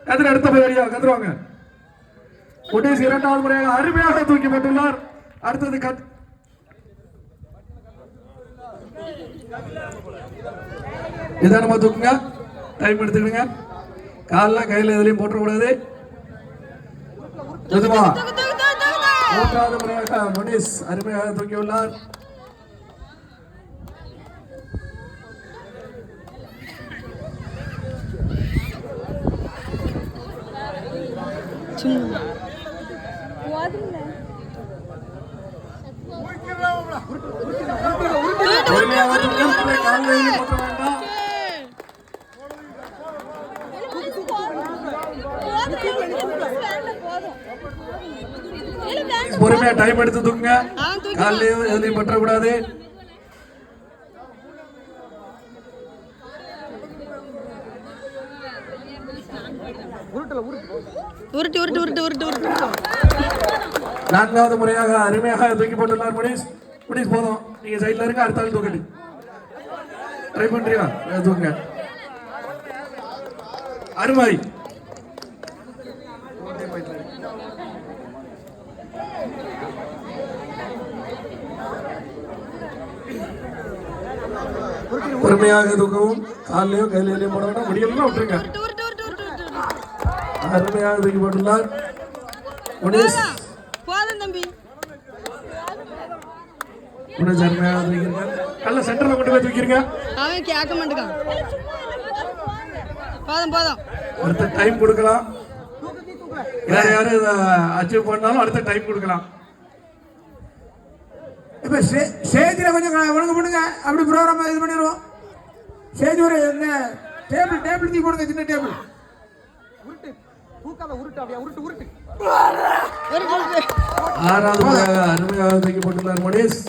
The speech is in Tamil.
கதிர அடுத்த பயிரியா கதிரவாங்க. முனிஸ் இரண்டாவது முறையாக அருமையாக தூக்கப்பட்டுள்ளார். அடுத்தது நிதானமா தூக்குங்க, டைம் எடுத்துக்கிடுங்க. காலில் கையில் எதுலையும் போட்டக்கூடாது. மூன்றாவது முறையாக முனிஸ் அருமையாக தூக்கியுள்ளார். பொறுமையா டைம் எடுத்து தூக்குங்க, காலையும் எதுலையும் பற்றக்கூடாது. நான்காவது முறையாக அருமையாக தூக்கி போட்டுள்ளார் முனிஸ். முனிஸ் போதும், நீங்க சைட்ல இருக்க, அடுத்த ஆள் தூக்கி ட்ரை பண்றியா? தூக்குங்க, அருமை. பொறுமையாக தூக்கவும், காலையும் கையிலையும் போட வேண்டாம், முடியலாம் விட்டுருங்க. அருமையாக தூக்கி போட்டுள்ளார் முனிஸ். முனிஸ் அருமையாக தூக்கிருங்க. நல்ல சென்டர்ல கொண்டு போய் தூக்கிருங்க. அவன் கேட்க மாட்டேங்கான். போதும் போதும், அடுத்த டைம் கொடுக்கலாம். வேற யாரு அச்சீவ் பண்ணாலும் அடுத்த டைம் கொடுக்கலாம். இப்ப ஸ்டேஜில் கொஞ்சம் ஒழுங்கு பண்ணுங்க, அப்படி ப்ரோக்ராம் இது பண்ணிடுவோம். ஸ்டேஜ் ஒரு இந்த டேபிள் தூக்கி போடுங்க, சின்ன டேபிள். உருட்டு தூக்காத, உருட்டு அப்படியே உருட்டு உருட்டு. ஆறாவது அருமையாக தூக்கி போட்டுள்ளார் முனிஸ்.